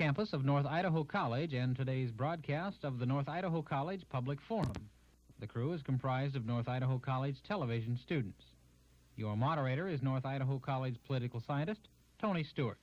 campus of North Idaho College and today's broadcast of the North Idaho College Public Forum. The crew is comprised of North Idaho College television students. Your moderator is North Idaho College political scientist Tony Stewart.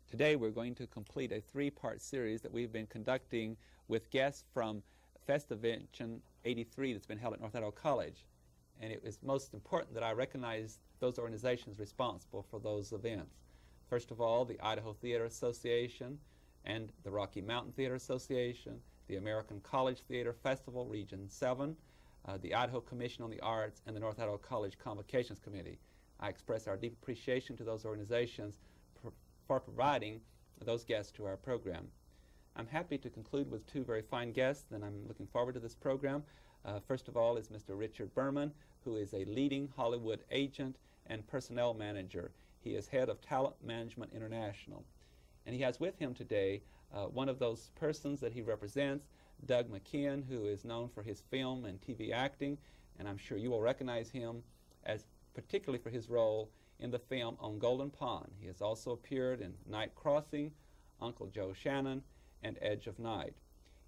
Today we're going to complete a three-part series that we've been conducting with guests from Festinvention 83 that's been held at North Idaho College. And it is most important that I recognize those organizations responsible for those events. First of all, the Idaho Theater Association and the Rocky Mountain Theater Association, the American College Theater Festival Region 7, the Idaho Commission on the Arts, and the North Idaho College Convocations Committee. I express our deep appreciation to those organizations for providing those guests to our program. I'm happy to conclude with two very fine guests, and I'm looking forward to this program. First of all is Mr. Richard Berman, who is a leading Hollywood agent and personnel manager. He is head of Talent Management International. And he has with him today one of those persons that he represents, Doug McKeon, who is known for his film and TV acting, and I'm sure you will recognize him as particularly for his role in the film On Golden Pond. He has also appeared in Night Crossing, Uncle Joe Shannon, and Edge of Night.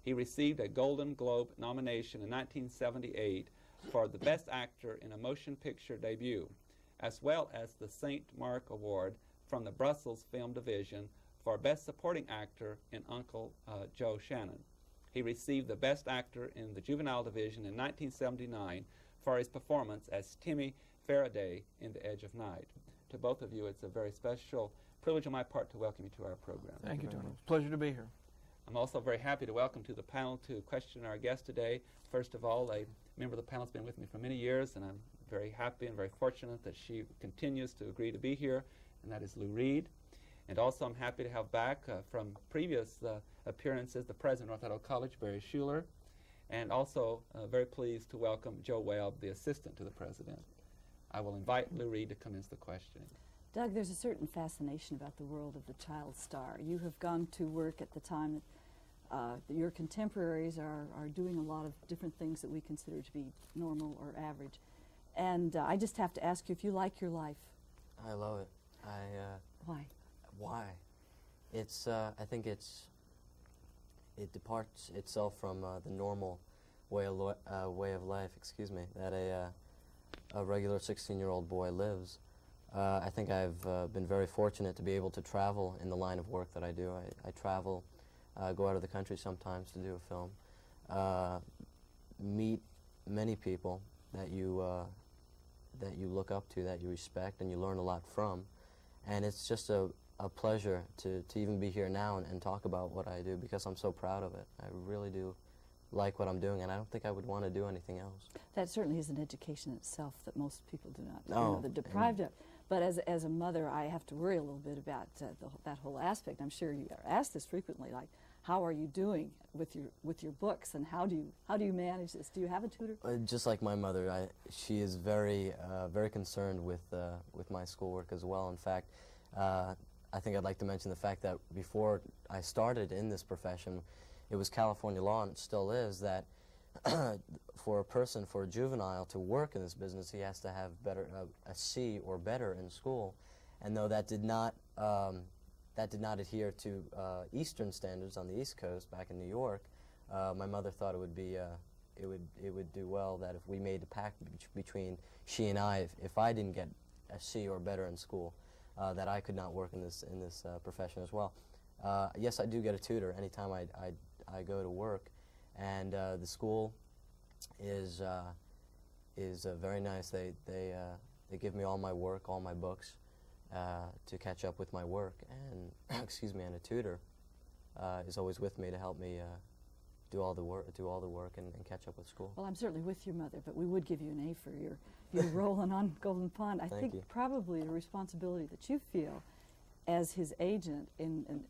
He received a Golden Globe nomination in 1978 for the Best Actor in a Motion Picture Debut, as well as the St. Mark Award from the Brussels Film Division for Best Supporting Actor in Uncle Joe Shannon. He received the Best Actor in the Juvenile Division in 1979 for his performance as Timmy Faraday in The Edge of Night. To both of you, it's a very special privilege on my part to welcome you to our program. Thank you, Tony. It's a pleasure to be here. I'm also very happy to welcome to the panel to question our guest today. First of all, a member of the panel has been with me for many years, and I'm very happy and very fortunate that she continues to agree to be here, and that is Lou Reed. And also I'm happy to have back from previous appearances the president of North Idaho College, Barry Schuler, and also very pleased to welcome Joe Webb, the assistant to the president. I will invite Lou Reed to commence the questioning. Doug, there's a certain fascination about the world of the child star. You have gone to work at the time that your contemporaries are doing a lot of different things that we consider to be normal or average. And I just have to ask you if you like your life. I love it. Why? Why? It's, I think it departs itself from the normal way of life, that a regular 16-year-old boy lives. I think I've been very fortunate to be able to travel in the line of work that I do. I travel, go out of the country sometimes to do a film, meet many people that you look up to, that you respect, and you learn a lot from. And it's just a pleasure to even be here now and talk about what I do, because I'm so proud of it. I really do like what I'm doing, and I don't think I would want to do anything else. That certainly is an education itself that most people do not. No, they're deprived of. But as a mother, I have to worry a little bit about that whole aspect. I'm sure you are asked this frequently, like, how are you doing with your books, and how do you manage this? Do you have a tutor? Just like my mother, she is very very concerned with my schoolwork as well. In fact, I think I'd like to mention the fact that before I started in this profession, it was California law, and it still is, that for a juvenile to work in this business, he has to have a C or better in school. And though that did not adhere to Eastern standards on the East Coast back in New York, my mother thought it would be it would do well that if we made a pact between she and I, if I didn't get a C or better in school, that I could not work in this profession as well. Yes, I do get a tutor anytime I go to work, and the school is very nice. They give me all my work, all my books, to catch up with my work, and excuse me, and a tutor is always with me to help me do all the work and catch up with school. Well, I'm certainly with your mother, but we would give you an A for your role on Golden Pond. I think you. Probably the responsibility that you feel as his agent,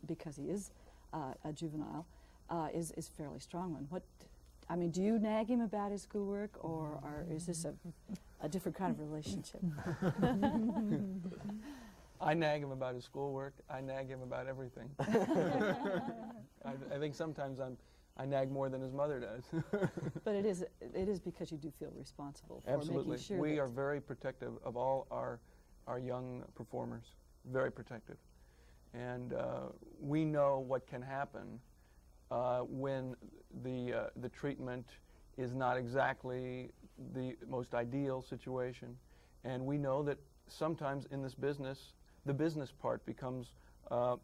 because he is a juvenile, is fairly strong one. Do you nag him about his schoolwork, or is this a different kind of relationship? I nag him about his schoolwork. I nag him about everything. I think sometimes I nag more than his mother does. But it is because you do feel responsible for Absolutely. making sure We that are very protective of all our young performers, very protective. And we know what can happen when the treatment is not exactly the most ideal situation. And we know that sometimes in this business, the business part becomes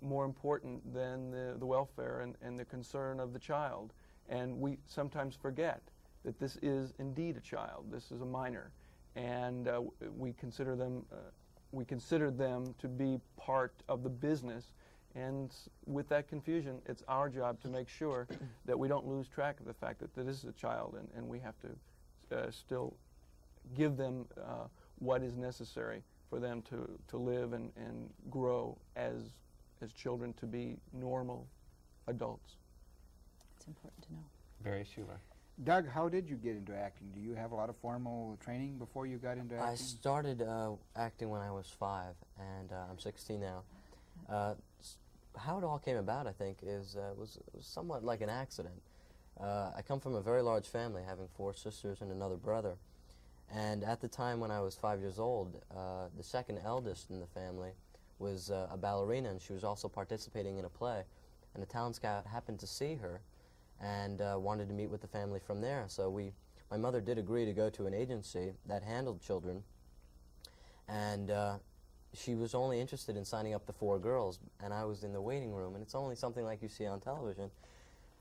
more important than the welfare and the concern of the child. And we sometimes forget that this is indeed a child. This is a minor. And we consider them to be part of the business. And with that confusion, it's our job to make sure that we don't lose track of the fact that this is a child, and we have to still give them what is necessary for them to live and grow as children, to be normal adults. it's important to know. Barry Schuler. Doug, how did you get into acting? Do you have a lot of formal training before you got into acting? I started acting when I was 5, and I'm 16 now. How it all came about, I think, was somewhat like an accident. I come from a very large family, having 4 sisters and another brother. And at the time when I was 5 years old, the second eldest in the family was a ballerina, and she was also participating in a play. And a talent scout happened to see her and wanted to meet with the family from there. So my mother did agree to go to an agency that handled children, and she was only interested in signing up the 4 girls, and I was in the waiting room. And it's only something like you see on television,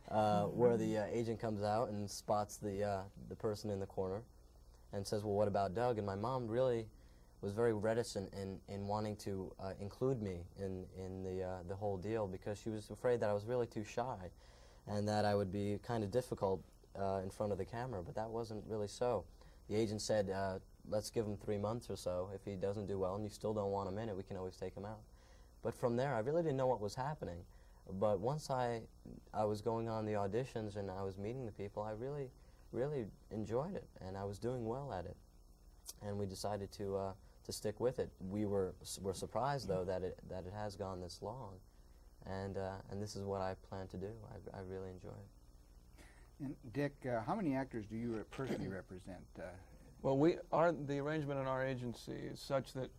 where the agent comes out and spots the person in the corner and says, well, what about Doug? And my mom really was very reticent in wanting to include me in the whole deal, because she was afraid that I was really too shy and that I would be kind of difficult in front of the camera, but that wasn't really so. The agent said, let's give him 3 months or so. If he doesn't do well and you still don't want him in it, we can always take him out. But from there, I really didn't know what was happening. But once I was going on the auditions and I was meeting the people, I really enjoyed it, and I was doing well at it. And we decided to stick with it. We're surprised, though, that it has gone this long, and this is what I plan to do. I really enjoy it. And Dick, how many actors do you personally represent? Well, the arrangement in our agency is such that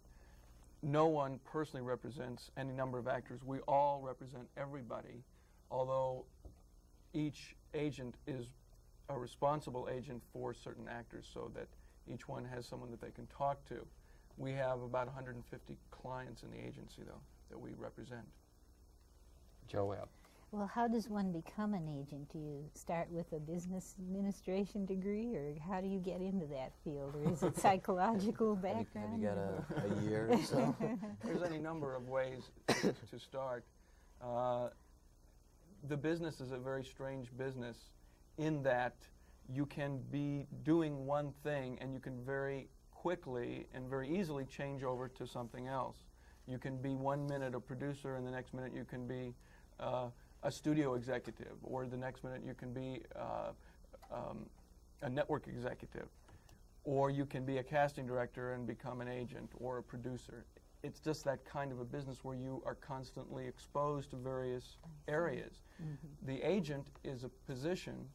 no one personally represents any number of actors. We all represent everybody, although each agent is a responsible agent for certain actors, so that each one has someone that they can talk to. We have about 150 clients in the agency, though, that we represent. Joe Webb. Well, how does one become an agent? Do you start with a business administration degree, or how do you get into that field? Or is it psychological background? Have you got a year or so? There's any number of ways to start. The business is a very strange business in that you can be doing one thing and you can very quickly and very easily change over to something else. You can be 1 minute a producer, and the next minute you can be a studio executive, or the next minute you can be a network executive, or you can be a casting director and become an agent or a producer. It's just that kind of a business where you are constantly exposed to various areas. Mm-hmm. The agent is a position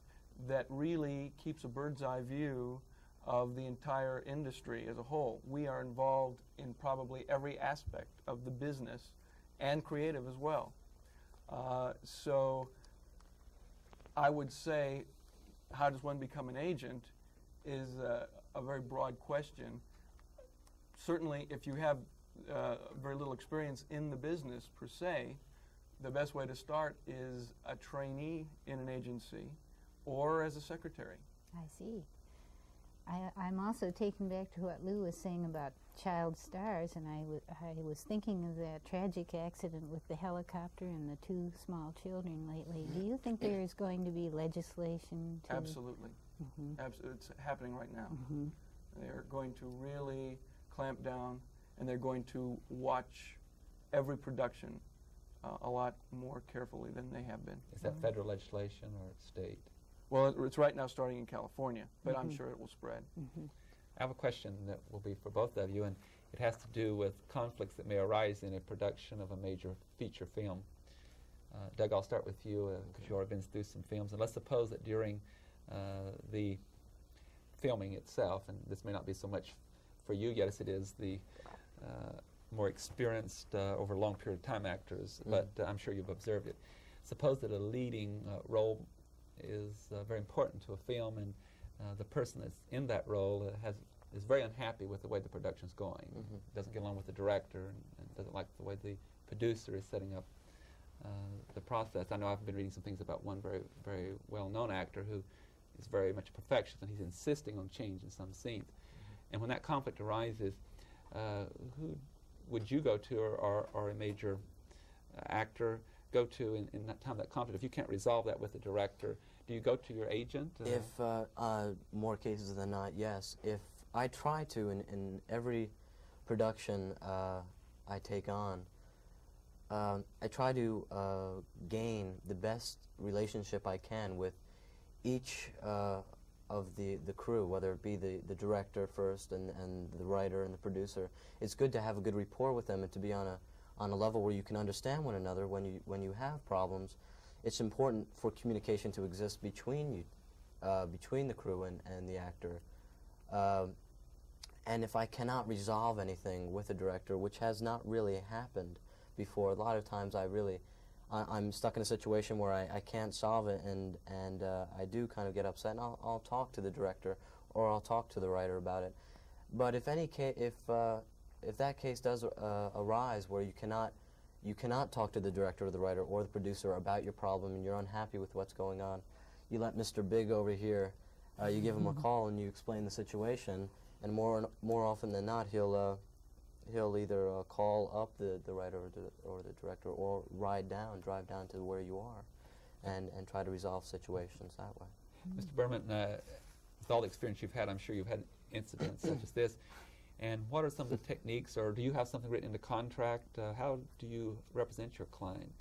that really keeps a bird's eye view of the entire industry as a whole. We are involved in probably every aspect of the business and creative as well. So I would say, how does one become an agent is a very broad question. Certainly, if you have very little experience in the business per se, the best way to start is a trainee in an agency or as a secretary. I see. I'm also taken back to what Lou was saying about child stars, and I was thinking of that tragic accident with the helicopter and the 2 small children lately. Do you think there is going to be legislation to... Absolutely. Mm-hmm. It's happening right now. Mm-hmm. They're going to really clamp down, and they're going to watch every production a lot more carefully than they have been. Is that federal legislation or state? Well, it's right now starting in California, but I'm sure it will spread. I have a question that will be for both of you, and It has to do with conflicts that may arise in a production of a major feature film. Doug, I'll start with you because you've already been through some films. And let's suppose that during the filming itself, and this may not be so much for you yet as it is the more experienced over a long period of time actors, but I'm sure you've observed it. Suppose that a leading role is very important to a film, and the person that's in that role is very unhappy with the way the production's going. Doesn't get along with the director, and doesn't like the way the producer is setting up the process. I know I've been reading some things about one very, very well-known actor who is very much a perfectionist, and he's insisting on change in some scenes. And when that conflict arises, who would you go to, or a major actor go to in that time, that conflict? If you can't resolve that with the director, do you go to your agent? If more cases than not, yes. If I try to, in every production I take on, I try to gain the best relationship I can with each of the crew, whether it be the director first and the writer and the producer. It's good to have a good rapport with them and to be on a level where you can understand one another when you have problems. It's important for communication to exist between you, between the crew and the actor. And if I cannot resolve anything with a director, which has not really happened before, a lot of times I'm stuck in a situation where I can't solve it, and I do kind of get upset, and I'll talk to the director or I'll talk to the writer about it. But if that case does arise where you cannot talk to the director or the writer or the producer about your problem and you're unhappy with what's going on, you let Mr. Big over here, you give him a call and you explain the situation, and more often than not he'll either call up the writer or the director, or drive down to where you are and try to resolve situations that way. Mr. Berman, with all the experience you've had, I'm sure you've had incidents such as this. And what are some of the techniques, or do you have something written in the contract? How do you represent your client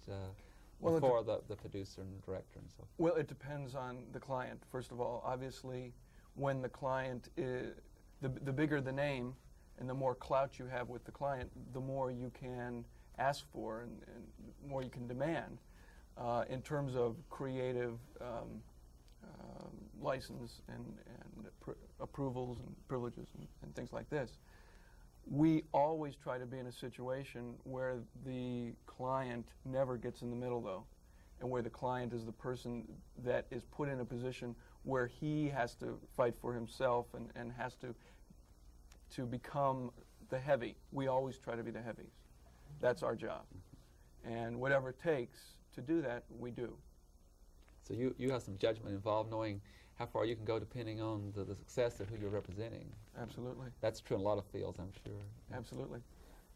before the producer and the director and so forth? Well, it depends on the client, first of all. Obviously, when the client is, the bigger the name and the more clout you have with the client, the more you can ask for and more you can demand in terms of creative license and approvals and privileges and things like this. We always try to be in a situation where the client never gets in the middle, though, and where the client is the person that is put in a position where he has to fight for himself and has to become the heavy. We always try to be the heavies. That's our job. And whatever it takes to do that, we do. So you have some judgment involved, knowing how far you can go depending on the success of who you're representing. Absolutely. That's true in a lot of fields, I'm sure. Absolutely.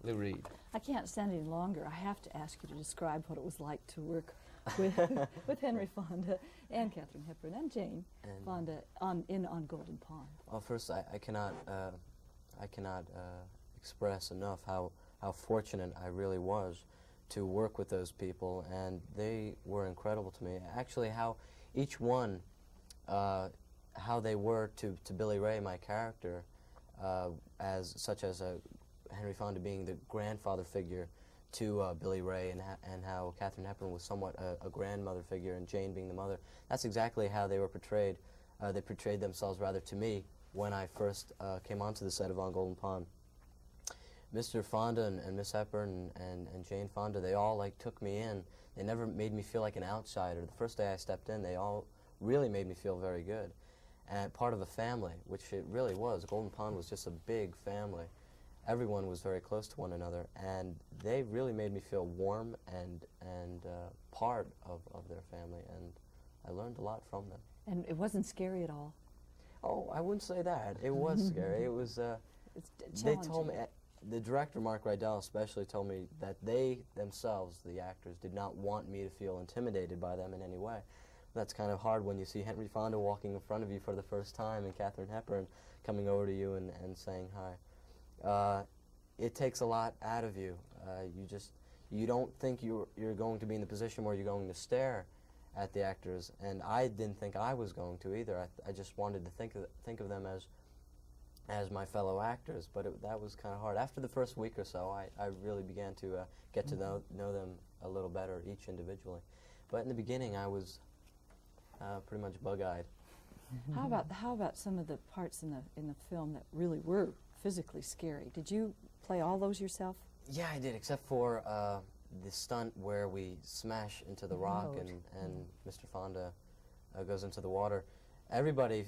Lou Reed. I can't stand any longer. I have to ask you to describe what it was like to work with Henry Fonda and Katharine Hepburn and Jane Fonda on Golden Pond. Well, first, I cannot express enough how fortunate I really was to work with those people, and they were incredible to me. Actually, how each one, how they were to Billy Ray, my character, such as Henry Fonda being the grandfather figure to Billy Ray, and how Katharine Hepburn was somewhat a grandmother figure, and Jane being the mother. That's exactly how they were portrayed. They portrayed themselves rather to me when I first came onto the set of On Golden Pond. Mr. Fonda and Miss Hepburn and Jane Fonda, they all took me in. They never made me feel like an outsider. The first day I stepped in, they all really made me feel very good. And part of a family, which it really was. Golden Pond was just a big family. Everyone was very close to one another, and they really made me feel warm and part of their family, and I learned a lot from them. And it wasn't scary at all? Oh, I wouldn't say that. It was scary. It was, they told me, the director, Mark Rydell, especially told me that they themselves, the actors, did not want me to feel intimidated by them in any way. That's kind of hard when you see Henry Fonda walking in front of you for the first time and Katharine Hepburn coming over to you and saying hi. It takes a lot out of you. You don't think you're going to be in the position where you're going to stare at the actors, and I didn't think I was going to either. I just wanted to think of them as my fellow actors, but that was kind of hard. After the first week or so, I really began to get to know them a little better, each individually. But in the beginning, I was pretty much bug-eyed. How about some of the parts in the film that really were physically scary? Did you play all those yourself? Yeah, I did, except for the stunt where we smash into the rock and Mr. Fonda goes into the water. Everybody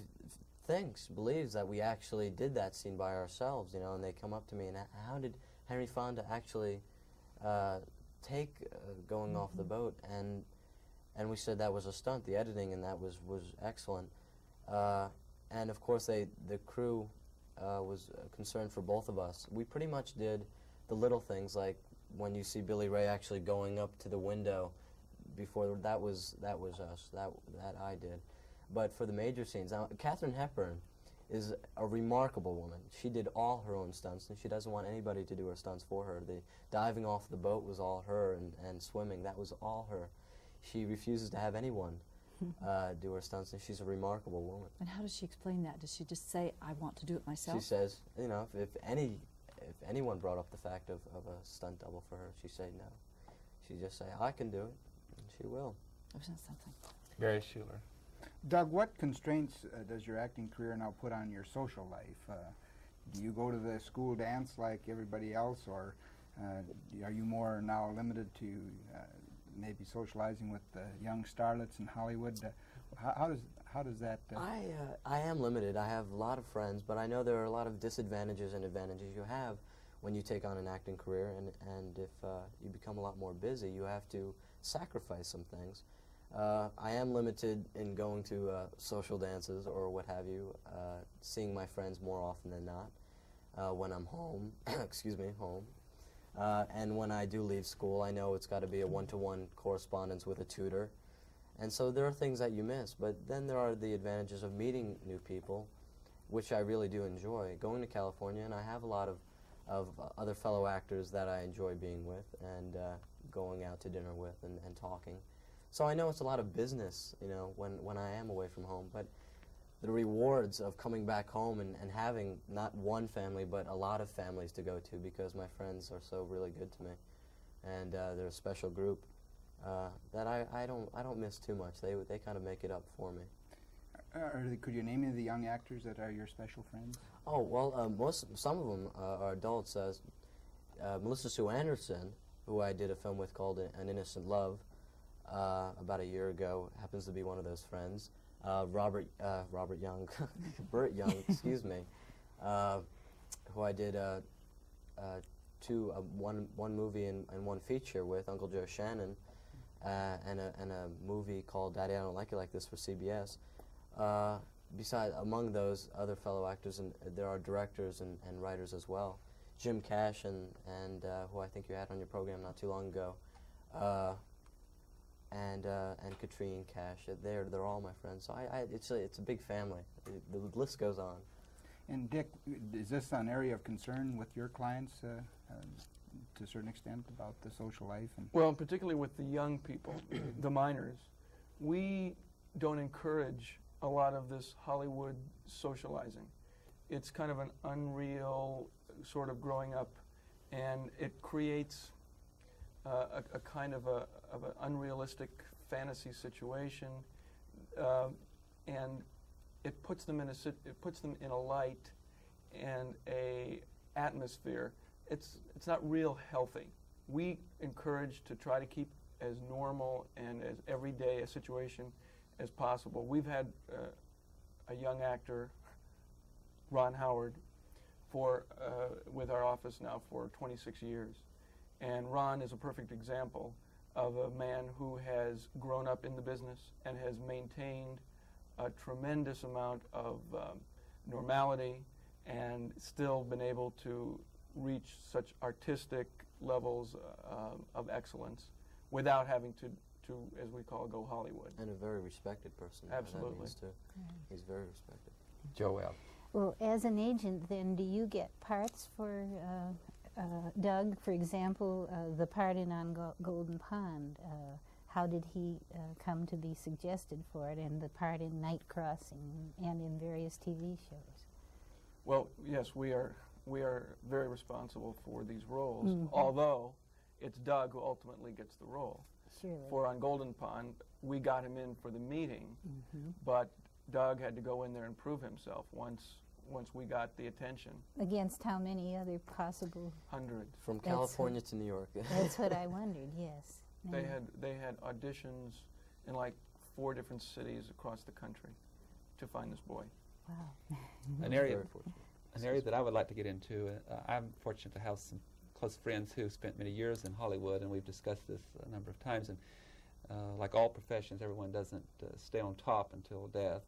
believes that we actually did that scene by ourselves, you know, and they come up to me and how did Henry Fonda actually take going off the boat? And we said that was a stunt. The editing and that was excellent. And of course the crew was concerned for both of us. We pretty much did the little things, like when you see Billy Ray actually going up to the window. Before that was us. That I did. But for the major scenes, now Katharine Hepburn is a remarkable woman. She did all her own stunts, and she doesn't want anybody to do her stunts for her. The diving off the boat was all her, and swimming, that was all her. She refuses to have anyone do her stunts, and she's a remarkable woman. And how does she explain that? Does she just say, I want to do it myself? She says, you know, if anyone brought up the fact of a stunt double for her, she'd say no. She'd just say, I can do it, and she will. Isn't that something? Barry Schuler. Doug, what constraints does your acting career now put on your social life? Do you go to the school dance like everybody else, or are you more now limited to maybe socializing with young starlets in Hollywood? How does that? I am limited. I have a lot of friends, but I know there are a lot of disadvantages and advantages you have when you take on an acting career, and if you become a lot more busy, you have to sacrifice some things. I am limited in going to social dances or what have you, seeing my friends more often than not when I'm home, excuse me, home. And when I do leave school, I know it's got to be a one-to-one correspondence with a tutor. And so there are things that you miss, but then there are the advantages of meeting new people, which I really do enjoy. Going to California, and I have a lot of other fellow actors that I enjoy being with and going out to dinner with and talking. So I know it's a lot of business, you know, when I am away from home, but the rewards of coming back home and having not one family but a lot of families to go to, because my friends are so really good to me, and they're a special group that I don't miss too much. They kind of make it up for me. Could you name any of the young actors that are your special friends? Oh well, some of them are adults. Melissa Sue Anderson, who I did a film with called An Innocent Love about a year ago, happens to be one of those friends. Robert Young, Burt Young, excuse me, who I did one movie and one feature with, Uncle Joe Shannon, and a movie called Daddy, I Don't Like It Like This for CBS. Among those other fellow actors, and there are directors and writers as well. Jim Cash and who I think you had on your program not too long ago, and Katrine Cash. They're all my friends. So it's a big family. The list goes on. And Dick, is this an area of concern with your clients to a certain extent about the social life? Well, particularly with the young people, the minors, we don't encourage a lot of this Hollywood socializing. It's kind of an unreal sort of growing up, and it creates a kind of an unrealistic fantasy situation, and it puts them in a light and a atmosphere. It's not real healthy. We encourage to try to keep as normal and as everyday a situation as possible. We've had a young actor, Ron Howard, with our office now for 26 years. And Ron is a perfect example of a man who has grown up in the business and has maintained a tremendous amount of normality and still been able to reach such artistic levels of excellence without having to, as we call it, go Hollywood. And a very respected person. Absolutely. That means too. He's very respected. Joel. Well, as an agent, then, do you get parts for Doug? For example, the part in On Golden Pond, how did he come to be suggested for it, and the part in Night Crossing and in various TV shows? Well, yes, we are very responsible for these roles, although it's Doug who ultimately gets the role. Surely. For on Golden Pond, we got him in for the meeting, but Doug had to go in there and prove himself once we got the attention. Against how many other possible? Hundreds. From California to New York. That's what I wondered. Yes. They had auditions in like 4 different cities across the country to find this boy. Wow. An area that I would like to get into. I'm fortunate to have some close friends who spent many years in Hollywood, and we've discussed this a number of times. And like all professions, everyone doesn't stay on top until death.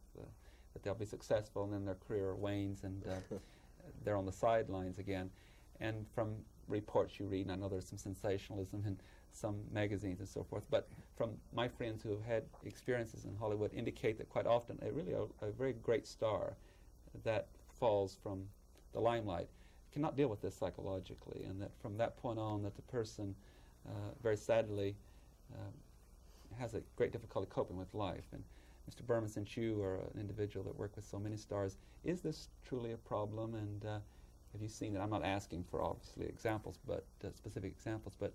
That they'll be successful, and then their career wanes, and they're on the sidelines again. And from reports you read, and I know there's some sensationalism in some magazines and so forth, but from my friends who have had experiences in Hollywood indicate that quite often a very great star that falls from the limelight cannot deal with this psychologically, and that from that point on that the person very sadly has a great difficulty coping with life. And Mr. Berman, since you are an individual that worked with so many stars, is this truly a problem, and have you seen it? I'm not asking for obviously examples, but specific examples, but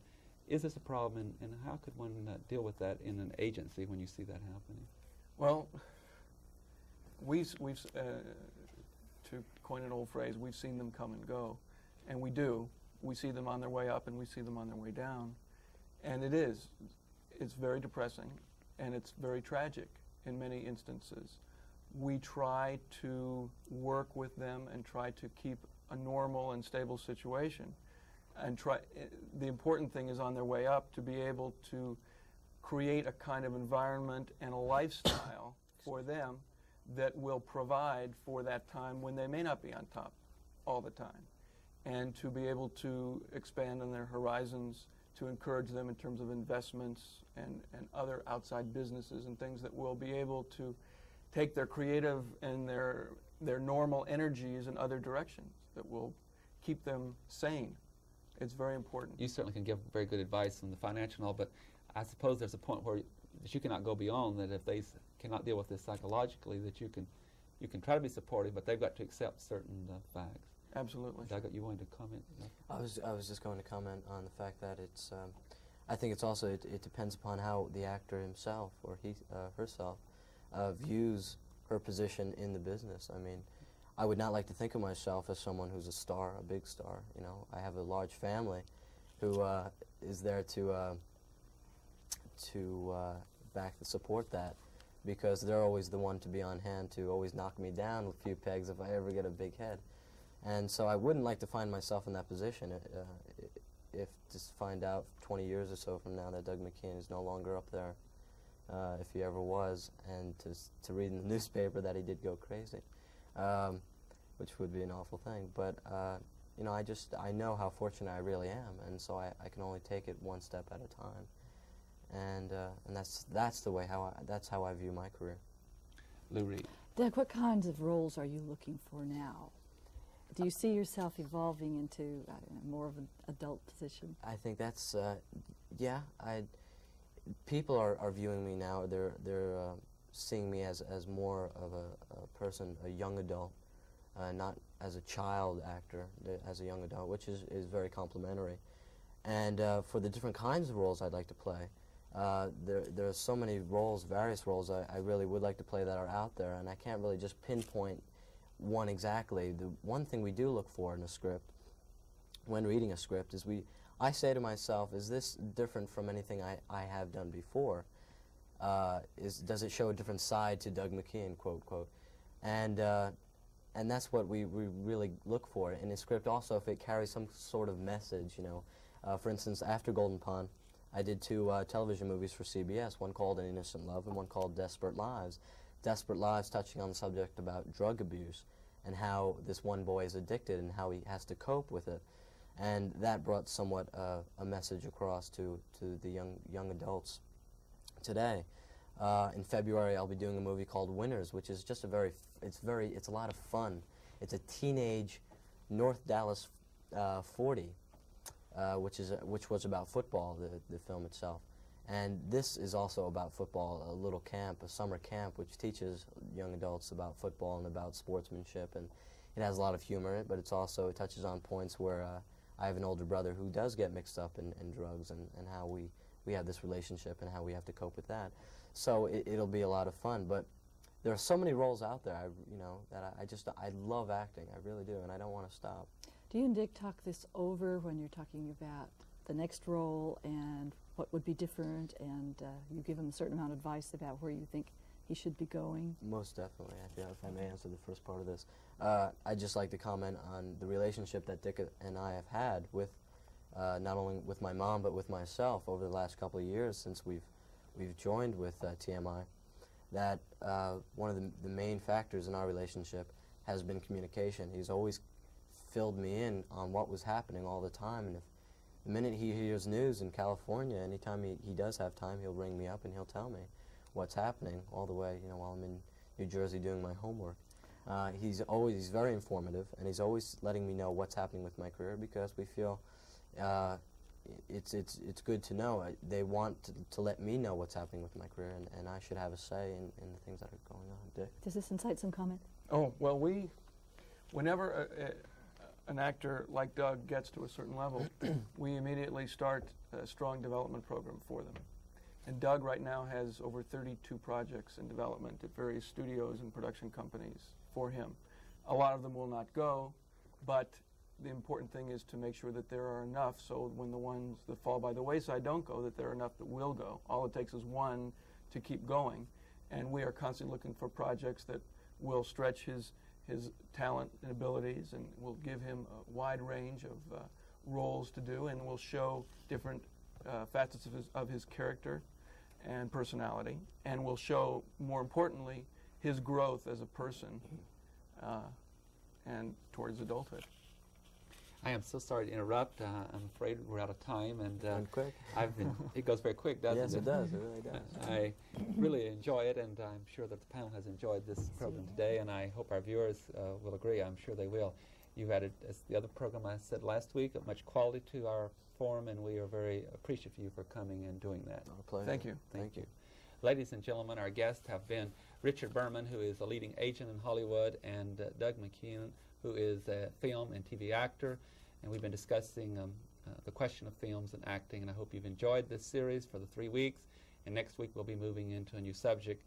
is this a problem, and how could one deal with that in an agency when you see that happening? Well, we've to coin an old phrase, we've seen them come and go, and we do. We see them on their way up, and we see them on their way down, and it's very depressing, and it's very tragic in many instances. We try to work with them and try to keep a normal and stable situation, and the important thing is on their way up to be able to create a kind of environment and a lifestyle for them that will provide for that time when they may not be on top all the time, and to be able to expand on their horizons, to encourage them in terms of investments and other outside businesses and things that will be able to take their creative and their normal energies in other directions that will keep them sane. It's very important. You certainly can give very good advice on the financial and all, but I suppose there's a point where that you cannot go beyond that. If they cannot deal with this psychologically, that you can try to be supportive, but they've got to accept certain facts. Absolutely. Doug, you wanted to comment? I was just going to comment on the fact that it's. I think it's also it depends upon how the actor himself or herself views her position in the business. I mean, I would not like to think of myself as someone who's a star, a big star. You know, I have a large family who is there to support that, because they're always the one to be on hand to always knock me down a few pegs if I ever get a big head. And so I wouldn't like to find myself in that position if to find out 20 years or so from now that Doug McKeon is no longer up there, if he ever was, and to read in the newspaper that he did go crazy, which would be an awful thing. But you know, I know how fortunate I really am, and so I can only take it one step at a time, and that's the way that's how I view my career. Lou Reed. Doug, what kinds of roles are you looking for now? Do you see yourself evolving into, I don't know, more of an adult position? I think that's, yeah. People are viewing me now. They're seeing me as more of a person, a young adult, not as a child actor, as a young adult, which is very complimentary. And for the different kinds of roles I'd like to play, there are so many roles, various roles I really would like to play that are out there, and I can't really just pinpoint one exactly. The one thing we do look for in a script, when reading a script, is I say to myself, is this different from anything I have done before? Does it show a different side to Doug McKeon, quote, quote? And that's what we really look for in a script. Also, if it carries some sort of message, you know. For instance, after Golden Pond, I did 2 television movies for CBS, one called An Innocent Love and one called Desperate Lives. Desperate Lives touching on the subject about drug abuse and how this one boy is addicted and how he has to cope with it. And that brought somewhat a message across to the young adults today. In February, I'll be doing a movie called Winners, which is just it's a lot of fun. It's a teenage North Dallas 40, which was about football, the film itself. And this is also about football, a little camp, a summer camp, which teaches young adults about football and about sportsmanship. And it has a lot of humor in it, but it touches on points where I have an older brother who does get mixed up in drugs, and how we have this relationship and how we have to cope with that. So it'll be a lot of fun. But there are so many roles out there, that I love acting. I really do, and I don't want to stop. Do you and Dick talk this over when you're talking about the next role and what would be different, and you give him a certain amount of advice about where you think he should be going? Most definitely. I feel if I may answer the first part of this, I'd just like to comment on the relationship that Dick and I have had with not only with my mom but with myself over the last couple of years since we've joined with TMI. That one of the main factors in our relationship has been communication. He's always filled me in on what was happening all the time, and if the minute he hears news in California, anytime he does have time, he'll ring me up and he'll tell me what's happening all the way, while I'm in New Jersey doing my homework. He's very informative, and he's always letting me know what's happening with my career, because we feel it's good to know. They want to let me know what's happening with my career, and I should have a say in the things that are going on. Dick? Does this incite some comment? Oh, well, whenever an actor like Doug gets to a certain level, we immediately start a strong development program for them. And Doug right now has over 32 projects in development at various studios and production companies for him. A lot of them will not go, but the important thing is to make sure that there are enough so when the ones that fall by the wayside don't go, that there are enough that will go. All it takes is one to keep going. And we are constantly looking for projects that will stretch his talent and abilities, and will give him a wide range of roles to do, and will show different facets of his character and personality, and will show, more importantly, his growth as a person and towards adulthood. I am so sorry to interrupt. I'm afraid we're out of time, and quick. It goes very quick, doesn't it? Yes, it does. It really does. I really enjoy it, and I'm sure that the panel has enjoyed this program today, and I hope our viewers will agree. I'm sure they will. You had, as the other program I said last week, much quality to our forum, and we are very appreciative of you for coming and doing that. Our pleasure. Thank you. Thank you. Ladies and gentlemen, our guests have been Richard Berman, who is a leading agent in Hollywood, and Doug McKeon, who is a film and TV actor. And we've been discussing the question of films and acting, and I hope you've enjoyed this series for the 3 weeks. And next week we'll be moving into a new subject,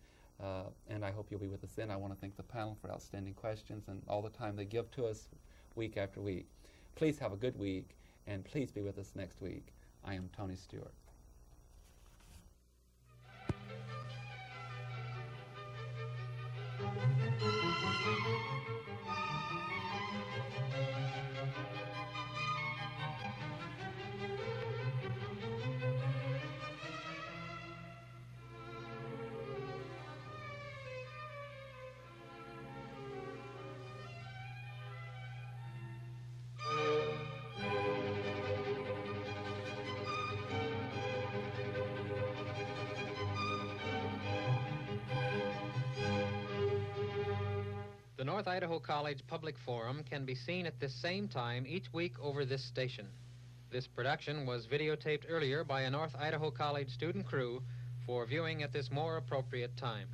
and I hope you'll be with us then. I want to thank the panel for outstanding questions and all the time they give to us week after week. Please have a good week, and please be with us next week. I am Tony Stewart. The North Idaho College Public Forum can be seen at this same time each week over this station. This production was videotaped earlier by a North Idaho College student crew for viewing at this more appropriate time.